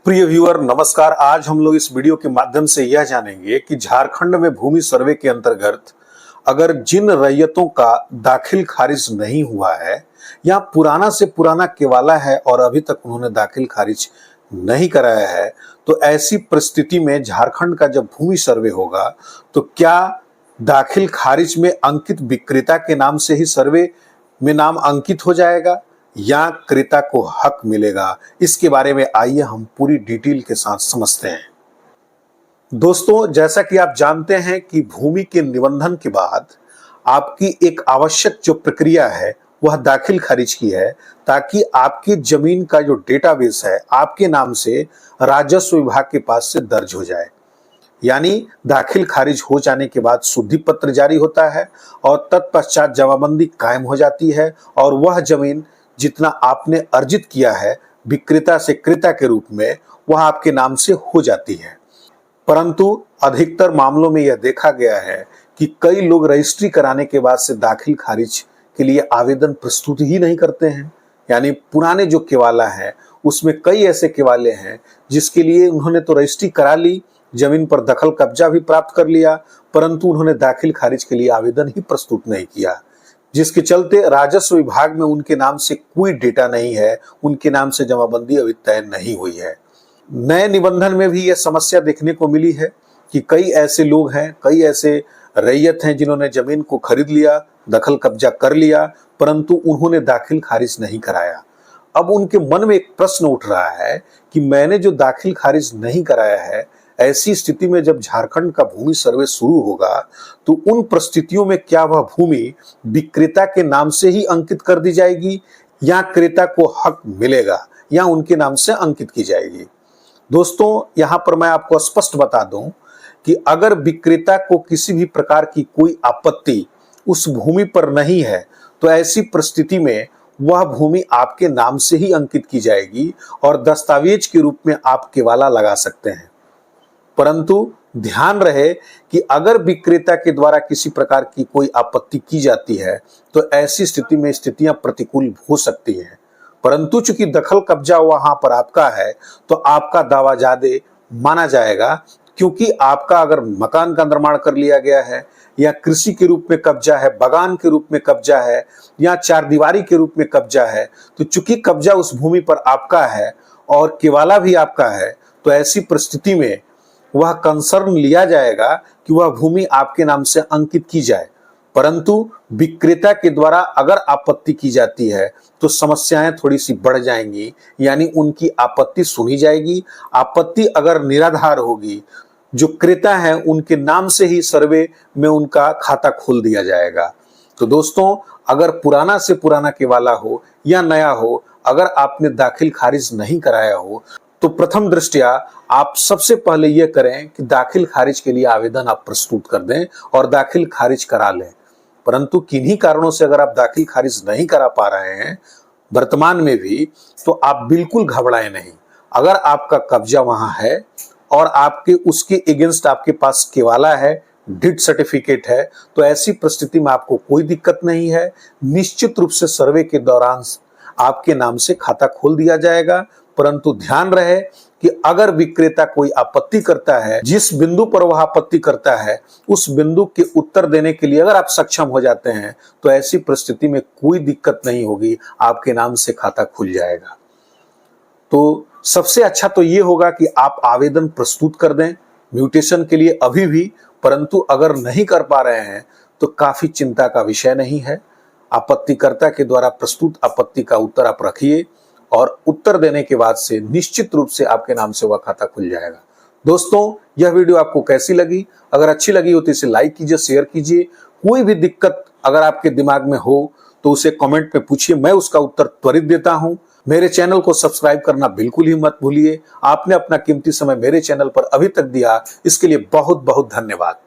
प्रिय व्यूअर नमस्कार। आज हम लोग इस वीडियो के माध्यम से यह जानेंगे कि झारखंड में भूमि सर्वे के अंतर्गत अगर जिन रैयतों का दाखिल खारिज नहीं हुआ है या पुराना से पुराना केवाला है और अभी तक उन्होंने दाखिल खारिज नहीं कराया है, तो ऐसी परिस्थिति में झारखंड का जब भूमि सर्वे होगा तो क्या दाखिल खारिज में अंकित विक्रेता के नाम से ही सर्वे में नाम अंकित हो जाएगा या क्रेता को हक मिलेगा? इसके बारे में आइए हम पूरी डिटेल के साथ समझते हैं। दोस्तों, जैसा कि आप जानते हैं कि भूमि के निबंधन के बाद आपकी एक आवश्यक जो प्रक्रिया है वह दाखिल खारिज की है, ताकि आपकी जमीन का जो डेटाबेस है आपके नाम से राजस्व विभाग के पास से दर्ज हो जाए। यानी दाखिल खारिज हो जाने के बाद शुद्धि पत्र जारी होता है और तत्पश्चात जमाबंदी कायम हो जाती है और वह जमीन जितना आपने अर्जित किया है विक्रेता से क्रेता के रूप में वह आपके नाम से हो जाती है। परंतु अधिकतर मामलों में यह देखा गया है कि कई लोग रजिस्ट्री कराने के बाद से दाखिल खारिज के लिए आवेदन प्रस्तुत ही नहीं करते हैं। यानी पुराने जो केवाला है उसमें कई ऐसे केवाले हैं जिसके लिए उन्होंने तो रजिस्ट्री करा ली, जमीन पर दखल कब्जा भी प्राप्त कर लिया, परंतु उन्होंने दाखिल खारिज के लिए आवेदन ही प्रस्तुत नहीं किया, जिसके चलते राजस्व विभाग में उनके नाम से कोई डेटा नहीं है, उनके नाम से जमाबंदी अभी तय नहीं हुई है। नए निबंधन में भी यह समस्या देखने को मिली है कि कई ऐसे लोग हैं, कई ऐसे रैयत हैं जिन्होंने जमीन को खरीद लिया, दखल कब्जा कर लिया, परंतु उन्होंने दाखिल खारिज नहीं कराया। अब उनके मन में एक प्रश्न उठ रहा है कि मैंने जो दाखिल खारिज नहीं कराया है, ऐसी स्थिति में जब झारखंड का भूमि सर्वे शुरू होगा तो उन परिस्थितियों में क्या वह भूमि विक्रेता के नाम से ही अंकित कर दी जाएगी या क्रेता को हक मिलेगा या उनके नाम से अंकित की जाएगी? दोस्तों, यहां पर मैं आपको स्पष्ट बता दूं कि अगर विक्रेता को किसी भी प्रकार की कोई आपत्ति उस भूमि पर नहीं है तो ऐसी परिस्थिति में वह भूमि आपके नाम से ही अंकित की जाएगी और दस्तावेज के रूप में आप केवाला लगा सकते हैं। परंतु ध्यान रहे कि अगर विक्रेता के द्वारा किसी प्रकार की कोई आपत्ति की जाती है तो ऐसी स्थिति में स्थितियां प्रतिकूल हो सकती हैं। परंतु चूंकि दखल कब्जा वहां पर आपका है तो आपका दावा जादे माना जाएगा, क्योंकि आपका अगर मकान का निर्माण कर लिया गया है या कृषि के रूप में कब्जा है, बगान के रूप में कब्जा है या चारदीवारी के रूप में कब्जा है, तो चूंकि कब्जा उस भूमि पर आपका है और केवाला भी आपका है, तो ऐसी परिस्थिति में वह कंसर्न लिया जाएगा कि वह भूमि आपके नाम से अंकित की जाए। परंतु विक्रेता के द्वारा अगर आपत्ति की जाती है तो समस्याएं थोड़ी सी बढ़ जाएंगी, यानी उनकी आपत्ति सुनी जाएगी। आपत्ति अगर निराधार होगी, जो क्रेता है उनके नाम से ही सर्वे में उनका खाता खोल दिया जाएगा। तो दोस्तों, अगर पुराना से पुराना केवाला हो या नया हो, अगर आपने दाखिल खारिज नहीं कराया हो तो प्रथम दृष्टया आप सबसे पहले यह करें कि दाखिल खारिज के लिए आवेदन आप प्रस्तुत कर दें और दाखिल खारिज करा लें। परंतु किन्हीं कारणों से अगर आप दाखिल खारिज नहीं करा पा रहे हैं वर्तमान में भी, तो आप बिल्कुल घबराएं नहीं। अगर आपका कब्जा वहां है और आपके उसके अगेंस्ट आपके पास केवाला है, डिड सर्टिफिकेट है, तो ऐसी परिस्थिति में आपको कोई दिक्कत नहीं है। निश्चित रूप से सर्वे के दौरान आपके नाम से खाता खोल दिया जाएगा। परंतु ध्यान रहे कि अगर विक्रेता कोई आपत्ति करता है, जिस बिंदु पर वह आपत्ति करता है उस बिंदु के उत्तर देने के लिए अगर आप सक्षम हो जाते हैं तो ऐसी परिस्थिति में कोई दिक्कत नहीं होगी, आपके नाम से खाता खुल जाएगा। तो सबसे अच्छा तो ये होगा कि आप आवेदन प्रस्तुत कर दें म्यूटेशन के लिए अभी भी। परंतु अगर नहीं कर पा रहे हैं तो काफी चिंता का विषय नहीं है। आपत्तिकर्ता के द्वारा प्रस्तुत आपत्ति का उत्तर आप रखिए और उत्तर देने के बाद से निश्चित रूप से आपके नाम से वह खाता खुल जाएगा। दोस्तों, यह वीडियो आपको कैसी लगी? अगर अच्छी लगी हो तो इसे लाइक कीजिए, शेयर कीजिए। कोई भी दिक्कत अगर आपके दिमाग में हो तो उसे कमेंट में पूछिए, मैं उसका उत्तर त्वरित देता हूं। मेरे चैनल को सब्सक्राइब करना बिल्कुल ही मत भूलिए। आपने अपना कीमती समय मेरे चैनल पर अभी तक दिया, इसके लिए बहुत बहुत धन्यवाद।